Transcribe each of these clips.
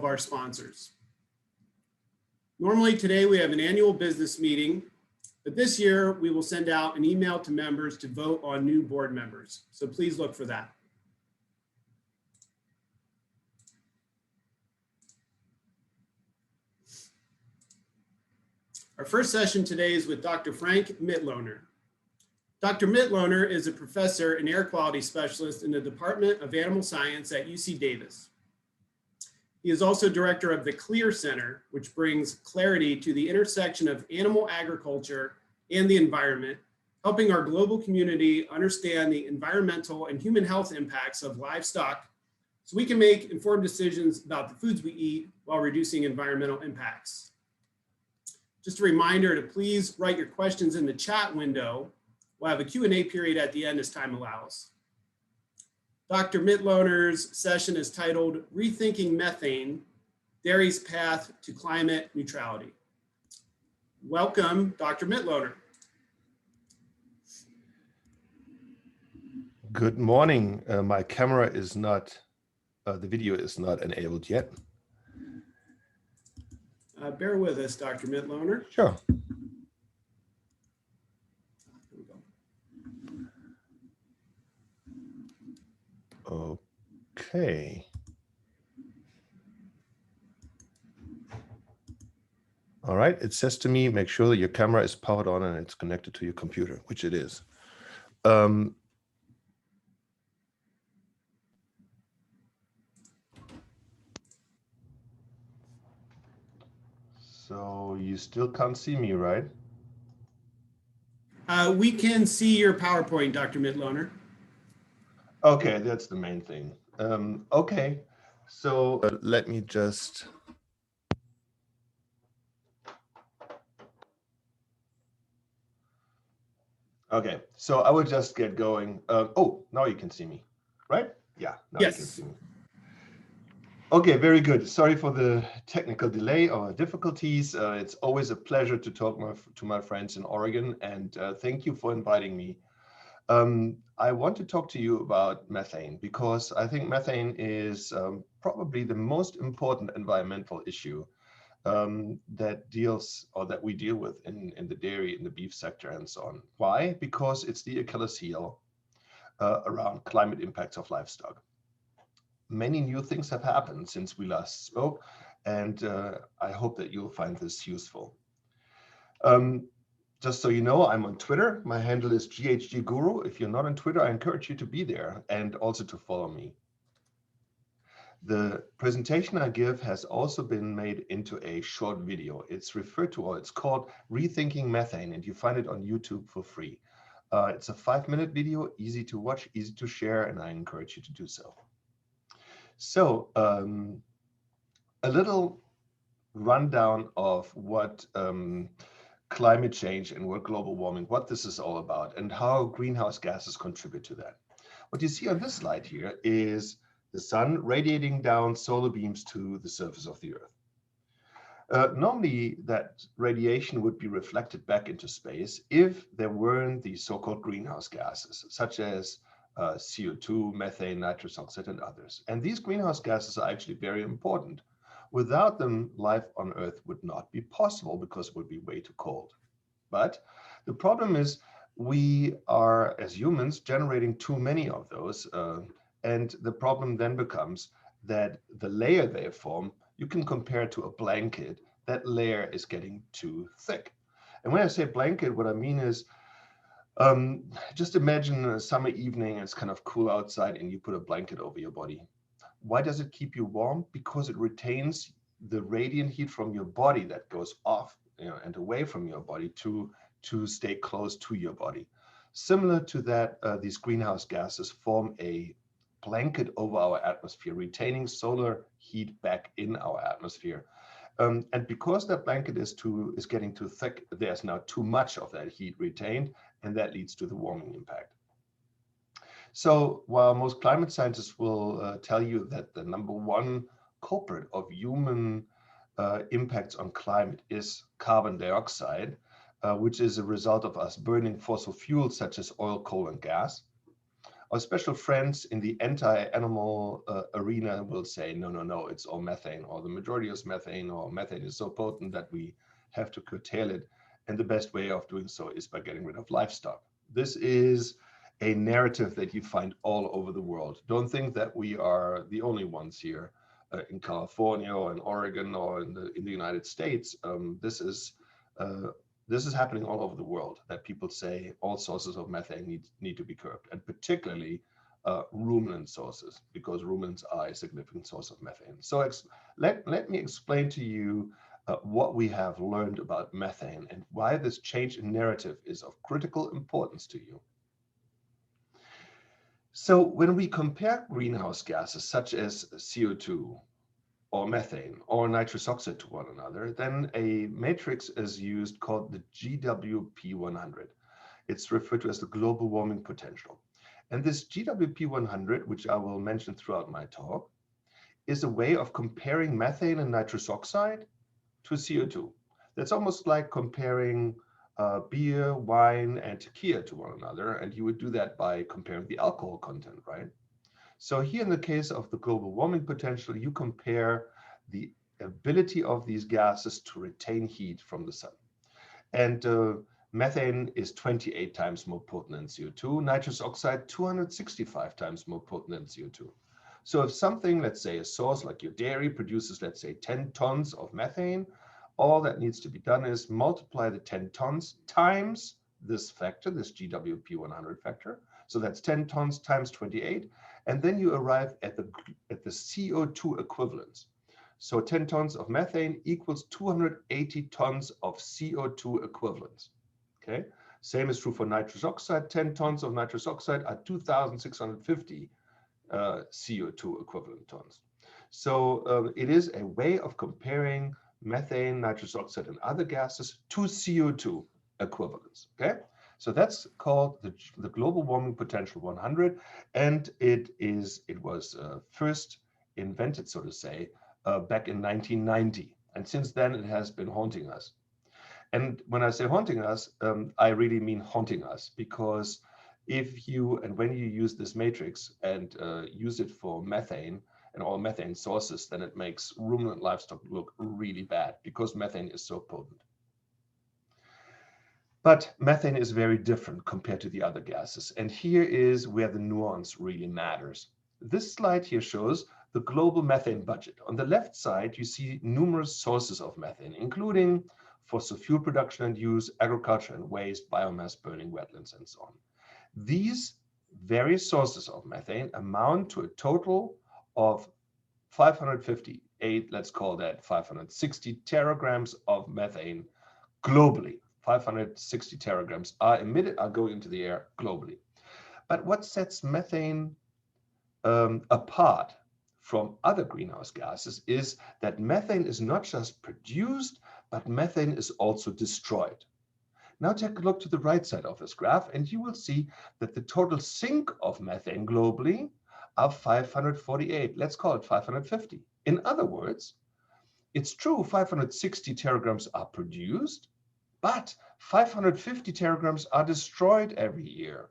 of our sponsors. Normally today we have an annual business meeting, but this year we will send out an email to members to vote on new board members. So please look for that. Our first session today is with Dr. Frank Mitloehner. Dr. Mitloehner is a professor and air quality specialist in the Department of Animal Science at UC Davis. He is also director of the CLEAR Center, which brings clarity to the intersection of animal agriculture and the environment, helping our global community understand the environmental and human health impacts of livestock so we can make informed decisions about the foods we eat while reducing environmental impacts. Just a reminder to please write your questions in the chat window. We'll have a Q&A period at the end as time allows. Dr. Mitloehner's session is titled Rethinking Methane, Dairy's Path to Climate Neutrality. Welcome, Dr. Mitloehner. Good morning. My camera is not, the video is not enabled yet. Bear with us, Dr. Mitloehner. Sure. Okay. All right, it says to me, make sure that your camera is powered on and it's connected to your computer, which it is. So you still can't see me, right? We can see your PowerPoint, Dr. Mitloehner. Okay, that's the main thing. Okay, so let me just. Okay, so I will just get going. Oh, now you can see me, right? Yeah, now yes. You can see me. Okay, very good. Sorry for the technical delay or difficulties. It's always a pleasure to talk to my friends in Oregon, and thank you for inviting me. I want to talk to you about methane because I think methane is probably the most important environmental issue that we deal with in the dairy, in the beef sector and so on. Why? Because it's the Achilles heel around climate impacts of livestock. Many new things have happened since we last spoke, and I hope that you'll find this useful. Just so you know, I'm on Twitter. My handle is GHGGuru. If you're not on Twitter, I encourage you to be there and also to follow me. The presentation I give has also been made into a short video. It's referred to, or it's called Rethinking Methane, and you find it on YouTube for free. It's a 5-minute video, easy to watch, easy to share, and I encourage you to do so. So a little rundown of what climate change and what global warming, what this is all about and how greenhouse gases contribute to that. What you see on this slide here is the sun radiating down solar beams to the surface of the Earth. Normally that radiation would be reflected back into space if there weren't these so-called greenhouse gases, such as CO2, methane, nitrous oxide, and others. And these greenhouse gases are actually very important. Without them, life on Earth would not be possible because it would be way too cold. But the problem is we are, as humans, generating too many of those. And the problem then becomes that the layer they form, you can compare it to a blanket. That layer is getting too thick. And when I say blanket, what I mean is just imagine a summer evening, it's kind of cool outside and you put a blanket over your body. Why does it keep you warm? Because it retains the radiant heat from your body that goes off, and away from your body to stay close to your body. Similar to that, these greenhouse gases form a blanket over our atmosphere, retaining solar heat back in our atmosphere. And because that blanket is getting too thick, there's now too much of that heat retained, and that leads to the warming impact. So while most climate scientists will tell you that the #1 culprit of human impacts on climate is carbon dioxide, which is a result of us burning fossil fuels such as oil, coal, and gas. Our special friends in the anti-animal arena will say, no, no, no, it's all methane, or the majority is methane, or methane is so potent that we have to curtail it. And the best way of doing so is by getting rid of livestock. This is a narrative that you find all over the world. Don't think that we are the only ones here in California or in Oregon or in the United States. This is happening all over the world, that people say all sources of methane need to be curbed, and particularly ruminant sources, because ruminants are a significant source of methane. So let me explain to you what we have learned about methane and why this change in narrative is of critical importance to you. So when we compare greenhouse gases such as CO2 or methane or nitrous oxide to one another, then a matrix is used called the GWP100. It's referred to as the global warming potential. And this GWP100, which I will mention throughout my talk, is a way of comparing methane and nitrous oxide to CO2. That's almost like comparing beer, wine, and tequila to one another. And you would do that by comparing the alcohol content, right? So here in the case of the global warming potential, you compare the ability of these gases to retain heat from the sun. And methane is 28 times more potent than CO2, nitrous oxide 265 times more potent than CO2. So if something, let's say a source like your dairy produces, let's say 10 tons of methane, all that needs to be done is multiply the 10 tons times this factor, this GWP100 factor. So that's 10 tons times 28. And then you arrive at the CO2 equivalents. So 10 tons of methane equals 280 tons of CO2 equivalents. Okay. Same is true for nitrous oxide. 10 tons of nitrous oxide are 2,650 CO2 equivalent tons. So it is a way of comparing methane, nitrous oxide, and other gases to CO2 equivalents. Okay. So that's called the global warming potential 100, and it was first invented, so to say, back in 1990, and since then it has been haunting us. And when I say haunting us, I really mean haunting us, because when you use this matrix and use it for methane and all methane sources, then it makes ruminant livestock look really bad because methane is so potent. But methane is very different compared to the other gases. And here is where the nuance really matters. This slide here shows the global methane budget. On the left side, you see numerous sources of methane, including fossil fuel production and use, agriculture and waste, biomass burning, wetlands, and so on. These various sources of methane amount to a total of 558, let's call that 560 teragrams of methane globally. 560 teragrams are emitted, are going into the air globally. But what sets methane apart from other greenhouse gases is that methane is not just produced, but methane is also destroyed. Now take a look to the right side of this graph, and you will see that the total sink of methane globally are 548. Let's call it 550. In other words, it's true 560 teragrams are produced, but 550 teragrams are destroyed every year.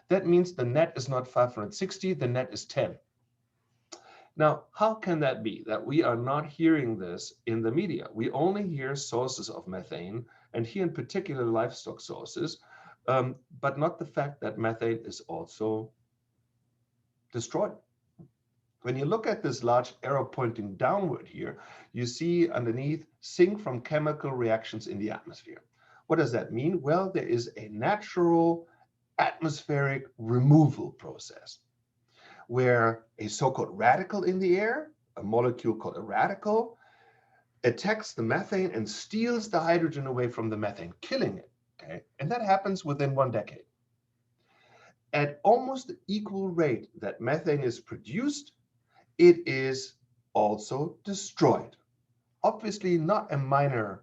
That means the net is not 560, the net is 10. Now, how can that be that we are not hearing this in the media? We only hear sources of methane, and here in particular livestock sources, but not the fact that methane is also destroyed. When you look at this large arrow pointing downward here, you see underneath sink from chemical reactions in the atmosphere. What does that mean? Well, there is a natural atmospheric removal process where a so-called radical in the air, a molecule called a radical, attacks the methane and steals the hydrogen away from the methane, killing it. Okay? And that happens within 1 decade. At almost the equal rate that methane is produced, it is also destroyed. Obviously not a minor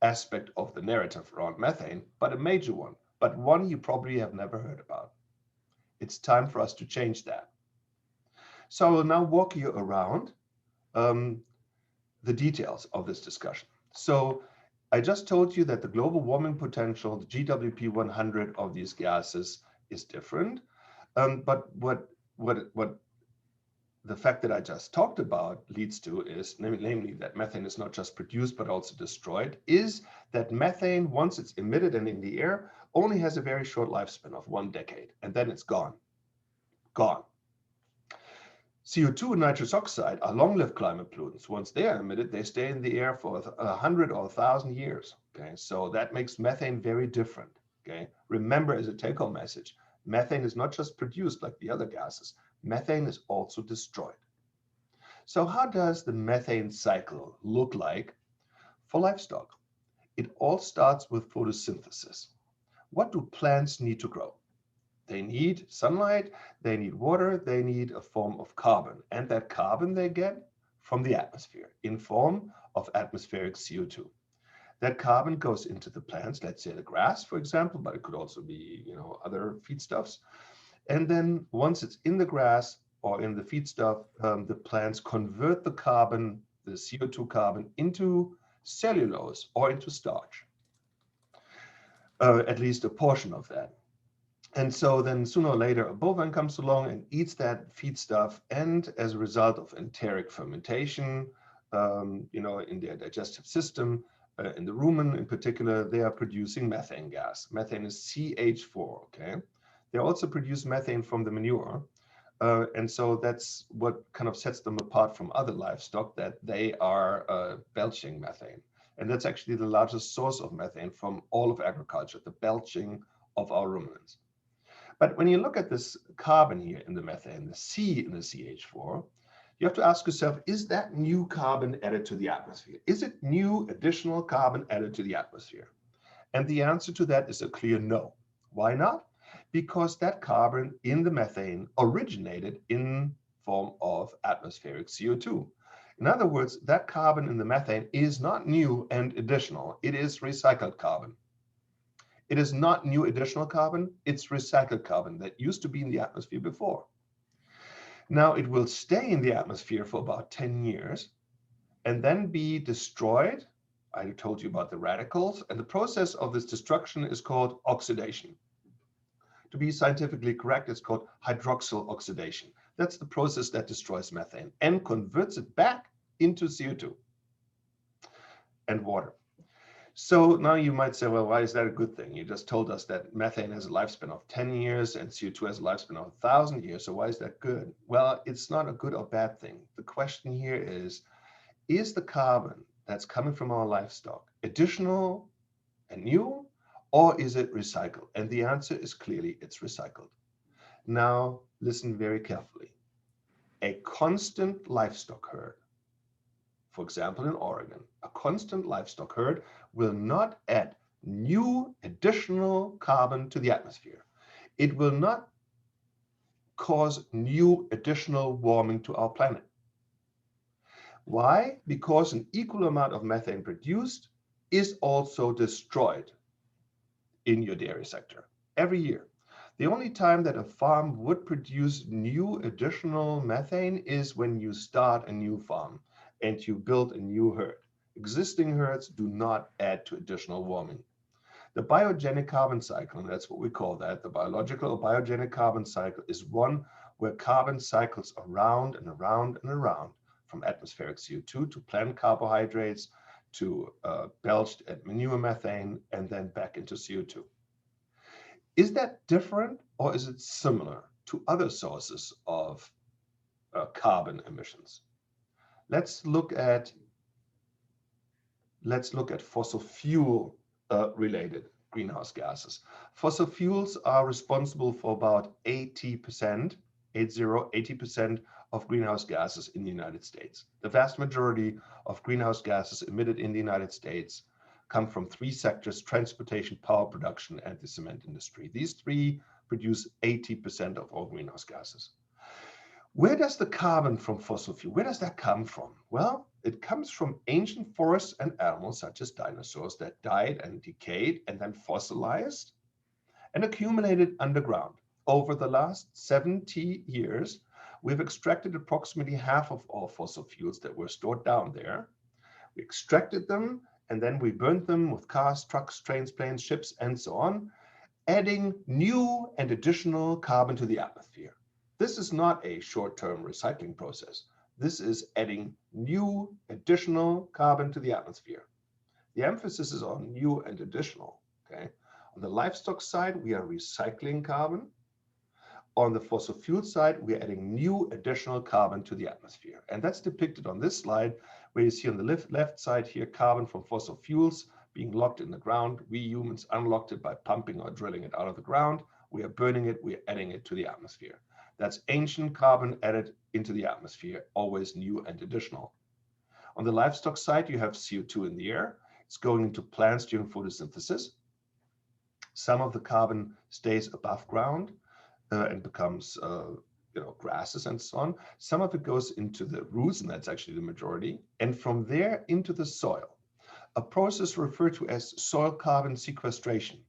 aspect of the narrative around methane, but a major one, but one you probably have never heard about. It's time for us to change that. So I will now walk you around the details of this discussion. So I just told you that the global warming potential, the GWP 100 of these gases is different. But what the fact that I just talked about leads to is, namely that methane is not just produced but also destroyed, is that methane, once it's emitted and in the air, only has a very short lifespan of 1 decade, and then it's gone. Gone. CO2 and nitrous oxide are long-lived climate pollutants. Once they are emitted, they stay in the air for 100 or 1,000 years. Okay, so that makes methane very different. Okay, remember, as a take-home message, methane is not just produced like the other gases. Methane is also destroyed. So how does the methane cycle look like for livestock? It all starts with photosynthesis. What do plants need to grow? They need sunlight, they need water, they need a form of carbon. And that carbon they get from the atmosphere in form of atmospheric CO2. That carbon goes into the plants, let's say the grass, for example, but it could also be, other feedstuffs. And then once it's in the grass or in the feedstuff, the plants convert the carbon, the CO2 carbon, into cellulose or into starch, at least a portion of that. And so then sooner or later, a bovine comes along and eats that feedstuff. And as a result of enteric fermentation, in their digestive system, in the rumen in particular, they are producing methane gas. Methane is CH4, okay? They also produce methane from the manure. And so that's what kind of sets them apart from other livestock, that they are belching methane. And that's actually the largest source of methane from all of agriculture, the belching of our ruminants. But when you look at this carbon here in the methane, the C in the CH4, you have to ask yourself, is that new carbon added to the atmosphere? Is it new additional carbon added to the atmosphere? And the answer to that is a clear no. Why not? Because that carbon in the methane originated in form of atmospheric CO2. In other words, that carbon in the methane is not new and additional. It is recycled carbon. It is not new additional carbon, it's recycled carbon that used to be in the atmosphere before. Now it will stay in the atmosphere for about 10 years and then be destroyed. I told you about the radicals, and the process of this destruction is called oxidation. To be scientifically correct, it's called hydroxyl oxidation. That's the process that destroys methane and converts it back into CO2 and water. So now you might say, well, why is that a good thing? You just told us that methane has a lifespan of 10 years and CO2 has a lifespan of 1,000 years. So why is that good? Well, it's not a good or bad thing. The question here is the carbon that's coming from our livestock additional and new, or is it recycled? And the answer is clearly it's recycled. Now, listen very carefully. A constant livestock herd, for example, in Oregon, a constant livestock herd will not add new additional carbon to the atmosphere. It will not cause new additional warming to our planet. Why? Because an equal amount of methane produced is also destroyed in your dairy sector every year. The only time that a farm would produce new additional methane is when you start a new farm and you build a new herd. Existing herds do not add to additional warming. The biogenic carbon cycle, and that's what we call that, the biological or biogenic carbon cycle, is one where carbon cycles around and around and around, from atmospheric CO2 to plant carbohydrates to belched at manure methane and then back into CO2. Is that different, or is it similar to other sources of carbon emissions? Let's look at fossil fuel related greenhouse gases. Fossil fuels are responsible for about 80% of greenhouse gases in the United States. The vast majority of greenhouse gases emitted in the United States come from three sectors: transportation, power production, and the cement industry. These three produce 80% of all greenhouse gases. Where does the carbon from fossil fuel, where does that come from? Well, it comes from ancient forests and animals such as dinosaurs that died and decayed and then fossilized and accumulated underground. Over the last 70 years, we've extracted approximately half of all fossil fuels that were stored down there. We extracted them and then we burned them with cars, trucks, trains, planes, ships, and so on. adding new and additional carbon to the atmosphere. This is not a short-term recycling process. This is adding new additional carbon to the atmosphere. The emphasis is on new and additional, okay? On the livestock side, we are recycling carbon. On the fossil fuel side, we're adding new additional carbon to the atmosphere. And that's depicted on this slide, where you see on the left side here, carbon from fossil fuels being locked in the ground. We humans unlocked it by pumping or drilling it out of the ground. We are burning it, we are adding it to the atmosphere. That's ancient carbon added into the atmosphere, always new and additional. On the livestock side, you have CO2 in the air. It's going into plants during photosynthesis. Some of the carbon stays above ground and becomes grasses and so on. Some of it goes into the roots, and that's actually the majority, and from there into the soil. A process referred to as soil carbon sequestration.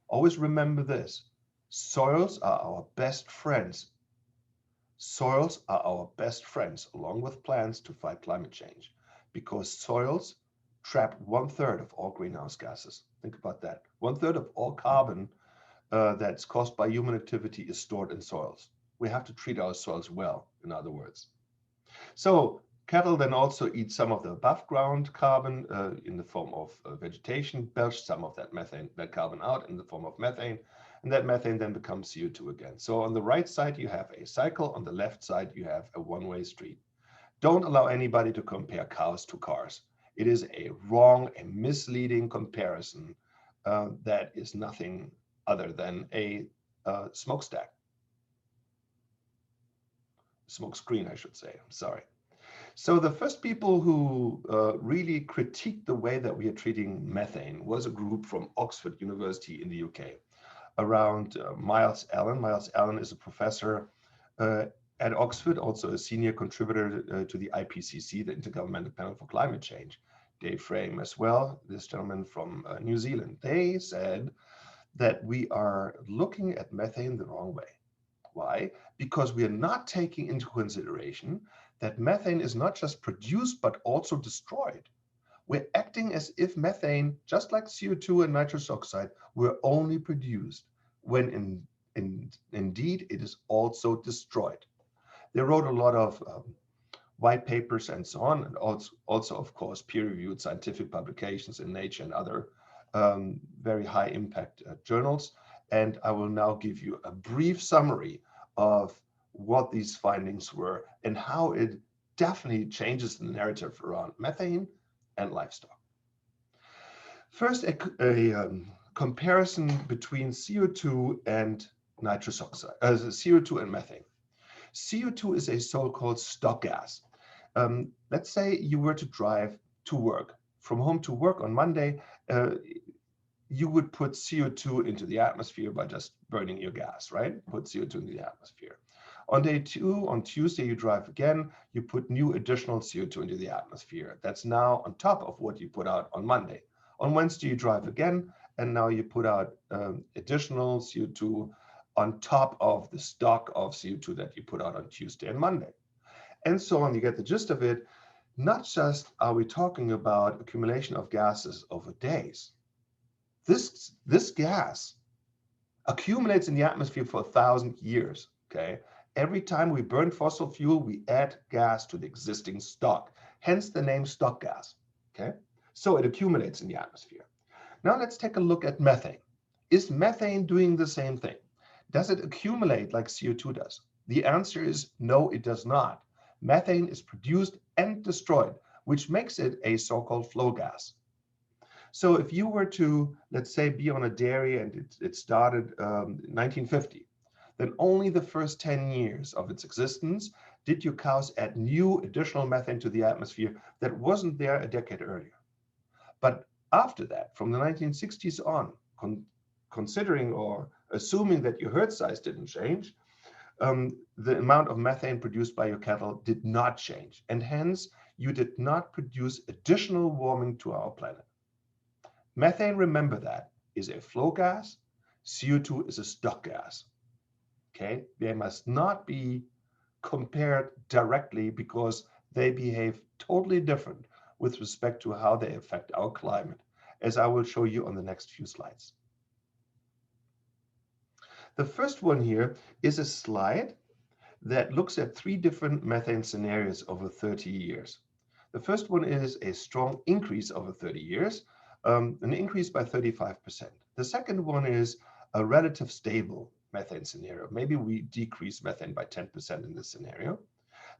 Always remember this: soils are our best friends. Soils are our best friends, along with plants, to fight climate change, because soils trap 1/3 of all greenhouse gases. Think about that. 1/3 of all carbon that's caused by human activity is stored in soils. We have to treat our soils well, in other words. So cattle then also eat some of the above ground carbon in the form of vegetation, belch some of that carbon out in the form of methane, and that methane then becomes CO2 again. So on the right side, you have a cycle. On the left side, you have a one-way street. Don't allow anybody to compare cows to cars. It is a wrong and misleading comparison that is nothing other than a smokestack. Smoke screen, I should say. I'm sorry. So the first people who really critiqued the way that we are treating methane was a group from Oxford University in the UK around Miles Allen. Miles Allen is a professor at Oxford, also a senior contributor to the IPCC, the Intergovernmental Panel for Climate Change. Dave Frame as well, this gentleman from New Zealand. They said that we are looking at methane the wrong way. Why? Because we are not taking into consideration that methane is not just produced, but also destroyed. We're acting as if methane, just like CO2 and nitrous oxide, were only produced when indeed it is also destroyed. They wrote a lot of white papers and so on, and also of course, peer-reviewed scientific publications in Nature and other very high impact journals. And I will now give you a brief summary of what these findings were and how it definitely changes the narrative around methane and livestock. First, a comparison between CO2 and nitrous oxide, CO2 and methane. CO2 is a so-called stock gas. Let's say you were to drive to work. From home to work on Monday, you would put CO2 into the atmosphere by just burning your gas, right? Put CO2 into the atmosphere. On day 2, on Tuesday, you drive again, you put new additional CO2 into the atmosphere. That's now on top of what you put out on Monday. On Wednesday, you drive again, and now you put out additional CO2 on top of the stock of CO2 that you put out on Tuesday and Monday. And so on, you get the gist of it. Not just are we talking about accumulation of gases over days. This gas accumulates in the atmosphere for 1,000 years, okay? Every time we burn fossil fuel, we add gas to the existing stock, hence the name stock gas, okay? So it accumulates in the atmosphere. Now let's take a look at methane. Is methane doing the same thing? Does it accumulate like CO2 does? The answer is no, it does not. Methane is produced and destroyed, which makes it a so-called flow gas. So if you were to, let's say, be on a dairy and it started in 1950, then only the first 10 years of its existence did your cows add new additional methane to the atmosphere that wasn't there a decade earlier. But after that, from the 1960s on, considering or assuming that your herd size didn't change, the amount of methane produced by your cattle did not change. And hence, you did not produce additional warming to our planet. Methane, remember that, is a flow gas. CO2 is a stock gas. Okay, they must not be compared directly because they behave totally different with respect to how they affect our climate, as I will show you on the next few slides. The first one here is a slide that looks at 3 different methane scenarios over 30 years. The first one is a strong increase over 30 years, an increase by 35%. The second one is a relative stable methane scenario. Maybe we decrease methane by 10% in this scenario.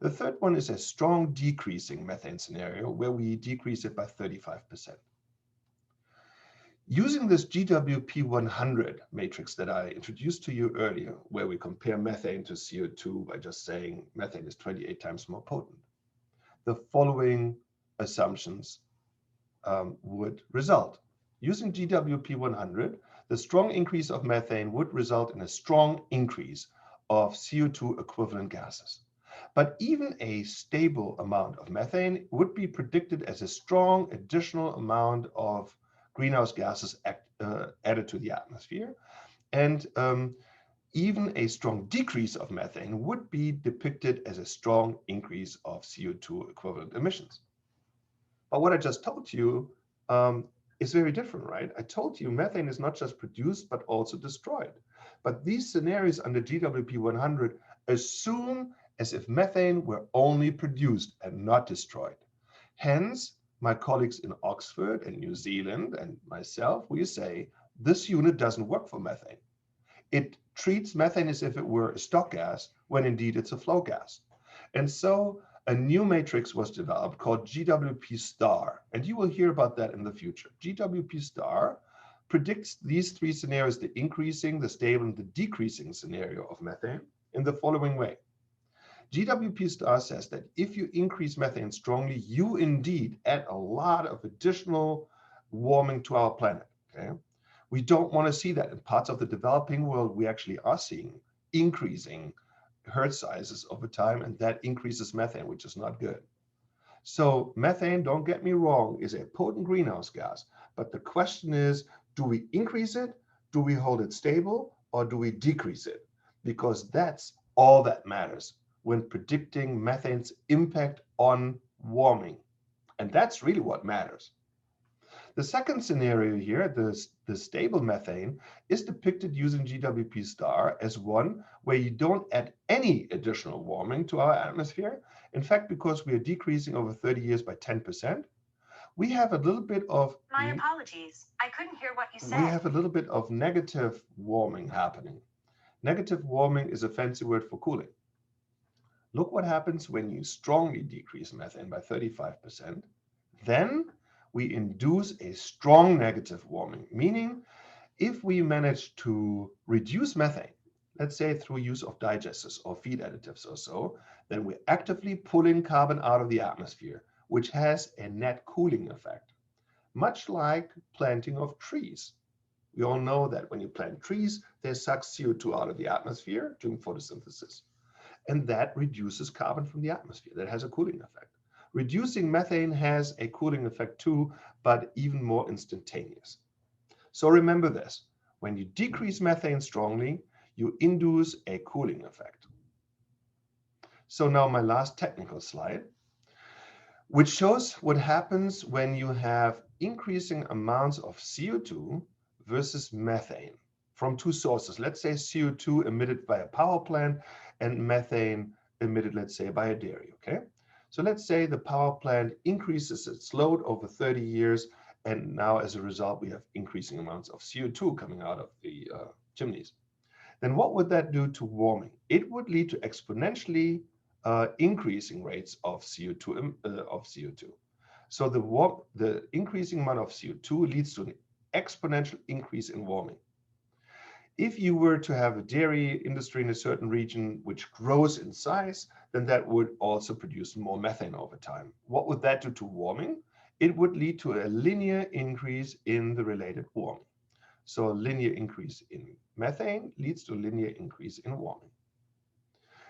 The third one is a strong decreasing methane scenario where we decrease it by 35%. Using this GWP 100 matrix that I introduced to you earlier, where we compare methane to CO2 by just saying methane is 28 times more potent, the following assumptions would result. Using GWP 100, the strong increase of methane would result in a strong increase of CO2 equivalent gases. But even a stable amount of methane would be predicted as a strong additional amount of greenhouse gases added to the atmosphere. And even a strong decrease of methane would be depicted as a strong increase of CO2 equivalent emissions. But what I just told you is very different, right? I told you methane is not just produced, but also destroyed. But these scenarios under GWP 100 assume as if methane were only produced and not destroyed. Hence, my colleagues in Oxford and New Zealand and myself, we say this unit doesn't work for methane. It treats methane as if it were a stock gas, when indeed it's a flow gas. And so a new matrix was developed called GWP star, and you will hear about that in the future. GWP star predicts these 3 scenarios, the increasing, the stable, and the decreasing scenario of methane in the following way. GWP star says that if you increase methane strongly, you indeed add a lot of additional warming to our planet. Okay? We don't want to see that. In parts of the developing world, we actually are seeing increasing herd sizes over time, and that increases methane, which is not good. So methane, don't get me wrong, is a potent greenhouse gas. But the question is, do we increase it, do we hold it stable, or do we decrease it? Because that's all that matters when predicting methane's impact on warming. And that's really what matters. The second scenario here, the stable methane, is depicted using GWP star as one where you don't add any additional warming to our atmosphere. In fact, because we are decreasing over 30 years by 10%, we have a little bit of... My apologies. I couldn't hear what you said. We have a little bit of negative warming happening. Negative warming is a fancy word for cooling. Look what happens when you strongly decrease methane by 35%. Then we induce a strong negative warming, meaning if we manage to reduce methane, let's say through use of digesters or feed additives or so, then we're actively pulling carbon out of the atmosphere, which has a net cooling effect, much like planting of trees. We all know that when you plant trees, they suck CO2 out of the atmosphere during photosynthesis. And that reduces carbon from the atmosphere. That has a cooling effect. Reducing methane has a cooling effect too, but even more instantaneous. So remember this, when you decrease methane strongly, you induce a cooling effect. So now my last technical slide, which shows what happens when you have increasing amounts of CO2 versus methane from 2 sources. Let's say CO2 emitted by a power plant and methane emitted, let's say, by a dairy, okay? So let's say the power plant increases its load over 30 years, and now as a result, we have increasing amounts of CO2 coming out of the chimneys. Then what would that do to warming? It would lead to exponentially increasing rates of CO2. So the increasing amount of CO2 leads to an exponential increase in warming. If you were to have a dairy industry in a certain region which grows in size, then that would also produce more methane over time. What would that do to warming? It would lead to a linear increase in the related warming. So a linear increase in methane leads to a linear increase in warming.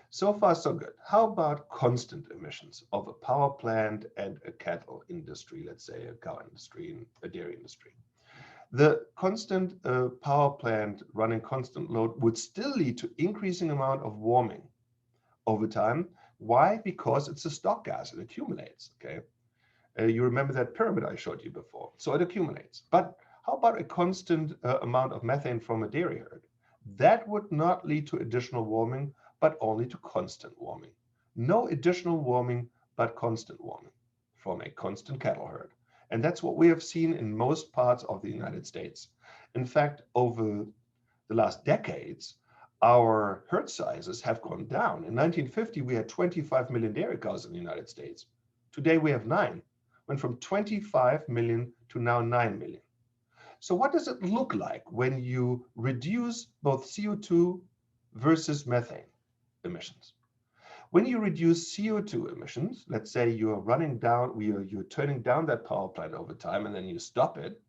So far, so good. How about constant emissions of a power plant and a cattle industry, let's say a cow industry, a dairy industry? The constant power plant running constant load would still lead to increasing amount of warming over time. Why? Because it's a stock gas, it accumulates, okay? You remember that pyramid I showed you before. So it accumulates. But how about a constant amount of methane from a dairy herd? That would not lead to additional warming, but only to constant warming. No additional warming, but constant warming from a constant cattle herd. And that's what we have seen in most parts of the United States. In fact, over the last decades, our herd sizes have gone down. In 1950, we had 25 million dairy cows in the United States. Today, we have 9. Went from 25 million to now 9 million. So what does it look like when you reduce both CO2 versus methane emissions? When you reduce CO2 emissions, let's say you're turning down that power plant over time and then you stop it,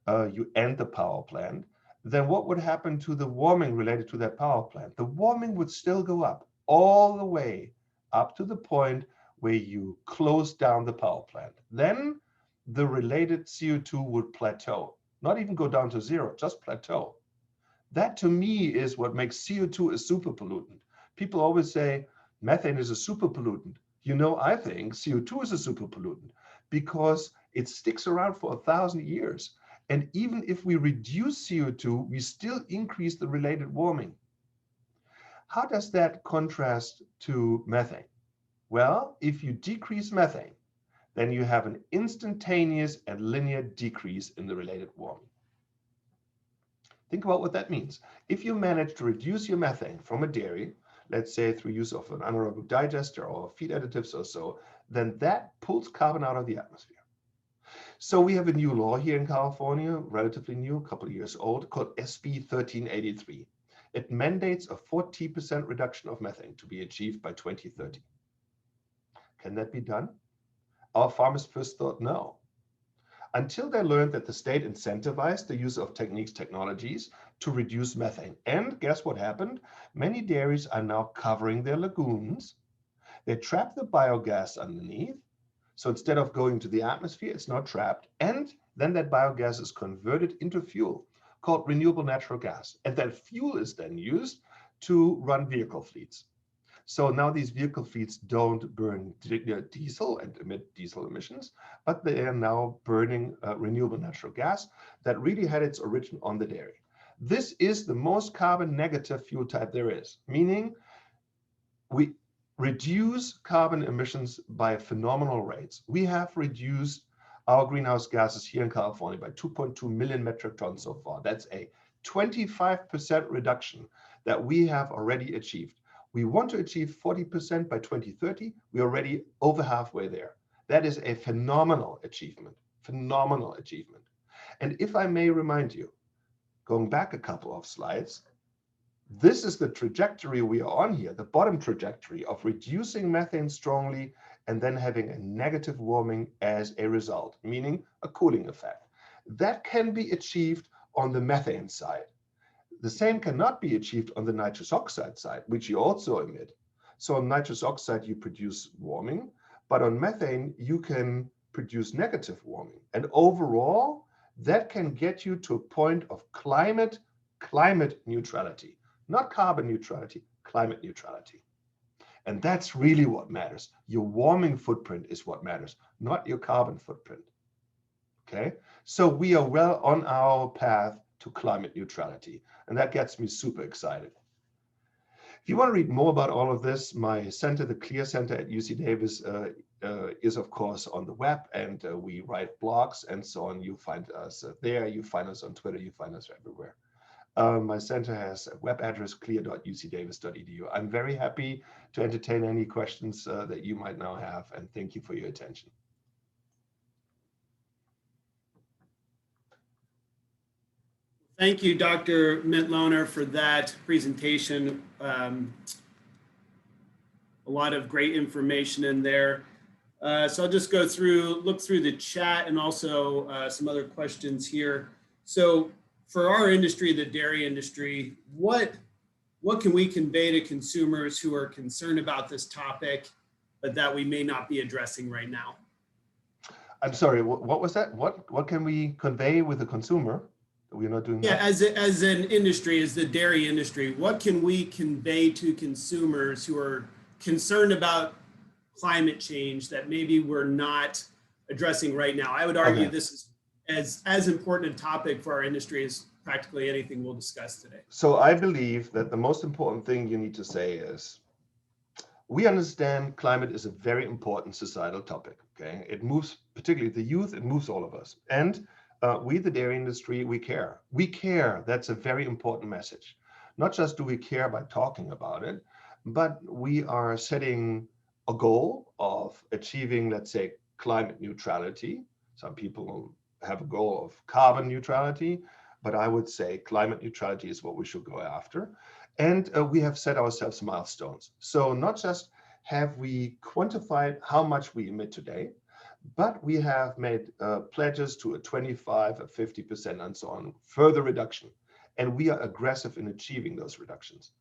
you end the power plant, then what would happen to the warming related to that power plant? The warming would still go up all the way up to the point where you close down the power plant. Then the related CO2 would plateau, not even go down to 0, just plateau. That to me is what makes CO2 a super pollutant. People always say methane is a super pollutant. You know, I think CO2 is a super pollutant because it sticks around for 1,000 years. And even if we reduce CO2, we still increase the related warming. How does that contrast to methane? Well, if you decrease methane, then you have an instantaneous and linear decrease in the related warming. Think about what that means. If you manage to reduce your methane from a dairy, let's say through use of an anaerobic digester or feed additives or so, then that pulls carbon out of the atmosphere. So we have a new law here in California, relatively new, a couple of years old, called SB 1383. It mandates a 40% reduction of methane to be achieved by 2030. Can that be done? Our farmers first thought no. Until they learned that the state incentivized the use of technologies to reduce methane. And guess what happened? Many dairies are now covering their lagoons. They trap the biogas underneath. So instead of going to the atmosphere, it's now trapped. And then that biogas is converted into fuel called renewable natural gas. And that fuel is then used to run vehicle fleets. So now these vehicle fleets don't burn diesel and emit diesel emissions, but they are now burning renewable natural gas that really had its origin on the dairy. This is the most carbon negative fuel type there is, meaning we reduce carbon emissions by phenomenal rates. We have reduced our greenhouse gases here in California by 2.2 million metric tons so far. That's a 25% reduction that we have already achieved. We want to achieve 40% by 2030. We're already over halfway there. That is a phenomenal achievement, phenomenal achievement. And if I may remind you, going back a couple of slides, this is the trajectory we are on here, the bottom trajectory of reducing methane strongly and then having a negative warming as a result, meaning a cooling effect. That can be achieved on the methane side. The same cannot be achieved on the nitrous oxide side, which you also emit. So on nitrous oxide, you produce warming, but on methane, you can produce negative warming. And overall, that can get you to a point of climate neutrality. Not carbon neutrality, climate neutrality. And that's really what matters. Your warming footprint is what matters, not your carbon footprint. Okay, so we are well on our path to climate neutrality, and that gets me super excited. If you want to read more about all of this, my center, the CLEAR Center at UC Davis, is of course on the web, and we write blogs and so on. You find us there, you find us on Twitter, you find us everywhere. My center has a web address, clear.ucdavis.edu. I'm very happy to entertain any questions that you might now have, and thank you for your attention. Thank you, Dr. Mitloehner, for that presentation. A lot of great information in there. So I'll just look through the chat and also some other questions here. So for our industry, the dairy industry, what can we convey to consumers who are concerned about this topic, but that we may not be addressing right now? I'm sorry, what was that? What can we convey with the consumer? We're not doing that. As an industry, as the dairy industry, what can we convey to consumers who are concerned about climate change that maybe we're not addressing right now? I would argue this is as important a topic for our industry practically anything we'll discuss today. So I believe that the most important thing you need to say is, we understand climate is a very important societal topic, okay? It moves, particularly the youth, it moves all of us. And we, the dairy industry, we care. We care, that's a very important message. Not just do we care by talking about it, but we are setting a goal of achieving, let's say, climate neutrality. Some people have a goal of carbon neutrality, but I would say climate neutrality is what we should go after. And we have set ourselves milestones. So not just have we quantified how much we emit today, but we have made pledges to a 25, a 50%, and so on, further reduction. And we are aggressive in achieving those reductions.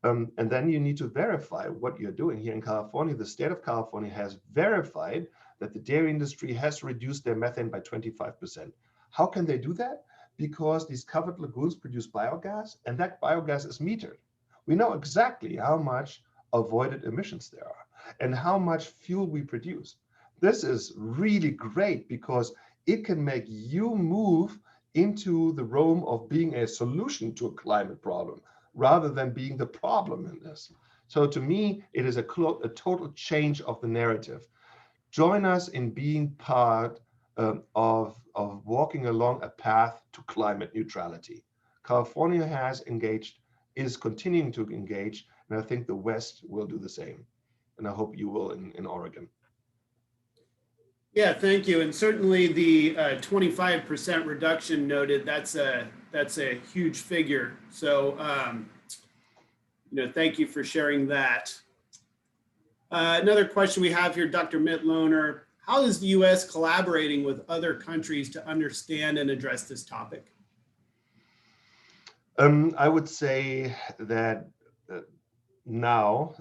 And then you need to verify what you're doing. Here in California, the state of California has verified that the dairy industry has reduced their methane by 25%. How can they do that? Because these covered lagoons produce biogas, and that biogas is metered. We know exactly how much avoided emissions there are and how much fuel we produce. This is really great because it can make you move into the realm of being a solution to a climate problem rather than being the problem in this. So to me, it is a total change of the narrative. Join us in being part of walking along a path to climate neutrality. California has engaged, is continuing to engage, and I think the West will do the same. And I hope you will in Oregon. Yeah, thank you. And certainly the 25% reduction noted, that's a huge figure. So, thank you for sharing that. Another question we have here, Dr. Mitloehner, how is the U.S. collaborating with other countries to understand and address this topic? I would say that now,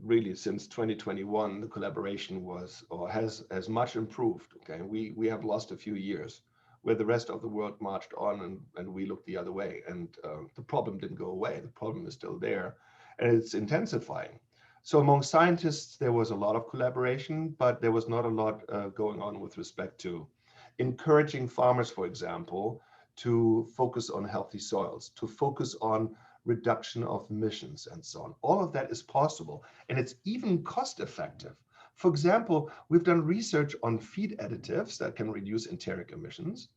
really since 2021, the collaboration was or has much improved. Okay, we have lost a few years where the rest of the world marched on and we looked the other way, and the problem didn't go away. The problem is still there, and it's intensifying. So among scientists, there was a lot of collaboration, but there was not a lot going on with respect to encouraging farmers, for example, to focus on healthy soils, to focus on reduction of emissions and so on. All of that is possible, and it's even cost effective. For example, we've done research on feed additives that can reduce enteric emissions.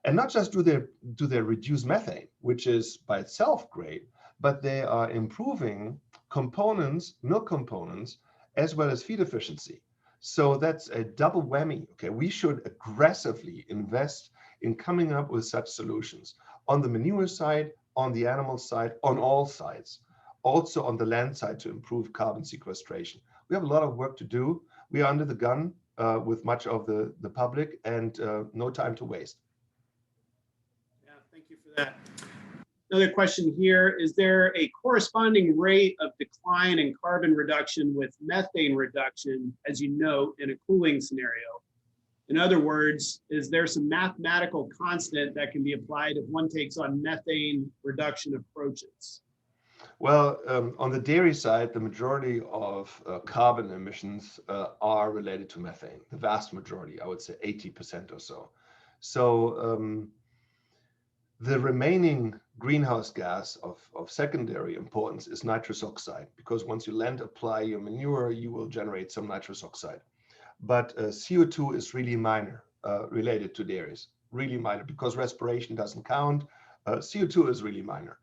And not just do they reduce methane, which is by itself great, but they are improving components, milk components, as well as feed efficiency. So that's a double whammy. Okay, we should aggressively invest in coming up with such solutions on the manure side, on the animal side, on all sides, also on the land side to improve carbon sequestration. We have a lot of work to do. We are under the gun with much of the public, and no time to waste. Yeah, thank you for that. Another question here, is there a corresponding rate of decline in carbon reduction with methane reduction, as you note, in a cooling scenario? In other words, is there some mathematical constant that can be applied if one takes on methane reduction approaches? Well, on the dairy side, the majority of carbon emissions are related to methane. The vast majority, I would say 80% or so. So the remaining greenhouse gas of secondary importance is nitrous oxide, because once you land apply your manure, you will generate some nitrous oxide. But CO2 is really minor related to dairies, really minor, because respiration doesn't count. CO2 is really minor.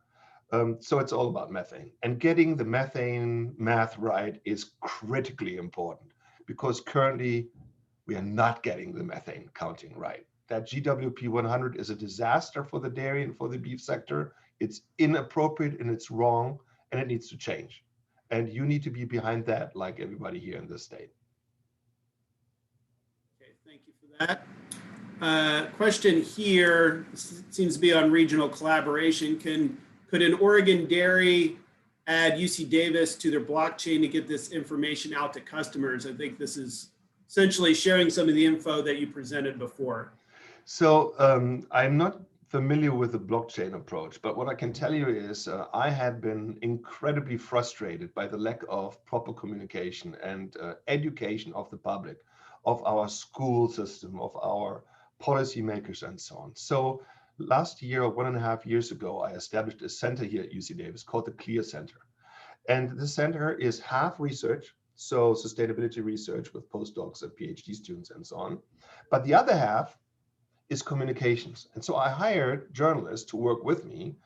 So it's all about methane. And getting the methane math right is critically important, because currently we are not getting the methane counting right. That GWP 100 is a disaster for the dairy and for the beef sector. It's inappropriate and it's wrong, and it needs to change. And you need to be behind that, like everybody here in this state. Okay, thank you for that. Question here seems to be on regional collaboration. Could an Oregon dairy add UC Davis to their blockchain to get this information out to customers? I think this is essentially sharing some of the info that you presented before. So I'm not familiar with the blockchain approach, but what I can tell you is I have been incredibly frustrated by the lack of proper communication and education of the public, of our school system, of our policymakers and so on. So Last year or 1.5 years ago, I established a center here at UC Davis called the CLEAR Center. And the center is half research, so sustainability research with postdocs and PhD students and so on. But the other half is communications. And so I hired journalists to work with me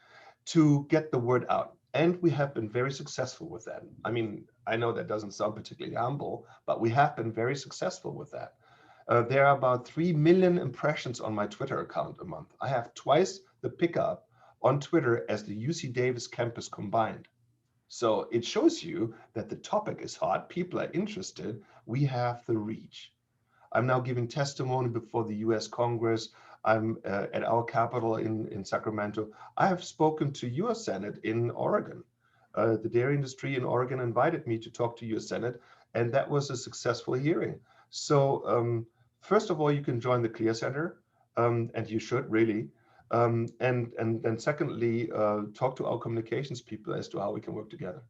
to get the word out. And we have been very successful with that. I mean, I know that doesn't sound particularly humble, but we have been very successful with that. There are about 3 million impressions on my Twitter account a month. I have twice the pickup on Twitter as the UC Davis campus combined. So it shows you that the topic is hot, people are interested, we have the reach. I'm now giving testimony before the US Congress. I'm at our Capitol in Sacramento. I have spoken to your Senate in Oregon. The dairy industry in Oregon invited me to talk to your Senate, and that was a successful hearing. So first of all, you can join the CLEAR Center, and you should really. And then secondly, talk to our communications people as to how we can work together.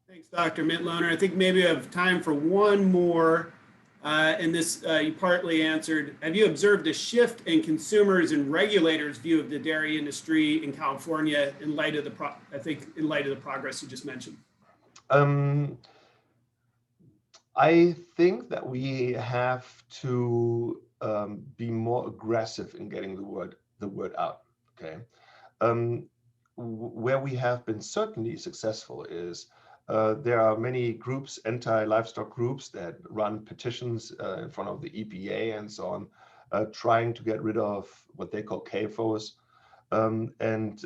Thanks, Dr. Mitloehner. I think maybe we have time for one more. And this you partly answered. Have you observed a shift in consumers and regulators' view of the dairy industry in California in light of the progress you just mentioned? I think that we have to be more aggressive in getting the word out. Okay, where we have been certainly successful is there are many groups, anti-livestock groups, that run petitions in front of the EPA and so on, trying to get rid of what they call CAFOs, and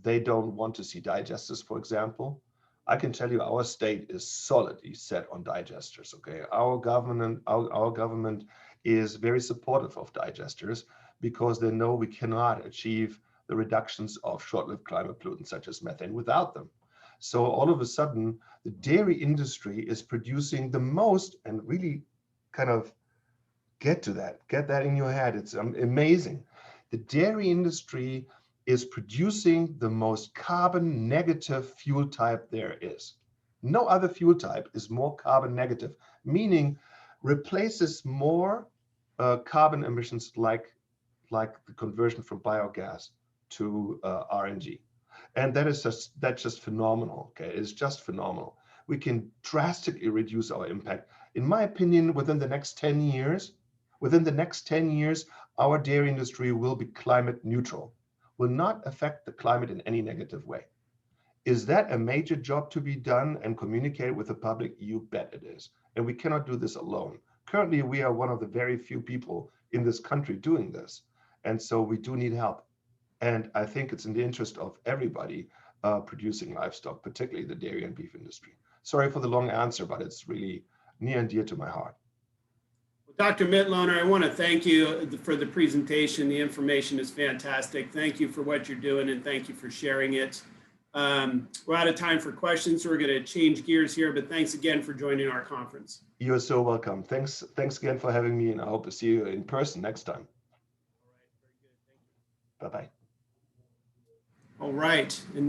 they don't want to see digesters, for example. I can tell you our state is solidly set on digesters. Okay, our government is very supportive of digesters because they know we cannot achieve the reductions of short-lived climate pollutants such as methane without them. So all of a sudden, the dairy industry is producing the most, and really kind of get that in your head. It's amazing. The dairy industry is producing the most carbon negative fuel type there is. No other fuel type is more carbon negative, meaning replaces more carbon emissions like the conversion from biogas to RNG. And that's just phenomenal. Okay, it's just phenomenal. We can drastically reduce our impact. In my opinion, within the next 10 years, our dairy industry will be climate neutral, will not affect the climate in any negative way. Is that a major job to be done and communicate with the public? You bet it is. And we cannot do this alone. Currently, we are one of the very few people in this country doing this. And so we do need help. And I think it's in the interest of everybody producing livestock, particularly the dairy and beef industry. Sorry for the long answer, but it's really near and dear to my heart. Dr. Mitloehner, I want to thank you for the presentation. The information is fantastic. Thank you for what you're doing, and thank you for sharing it. We're out of time for questions, so we're going to change gears here, but thanks again for joining our conference. You're so welcome. Thanks again for having me, and I hope to see you in person next time. All right, very good. Thank you. Bye-bye. All right. And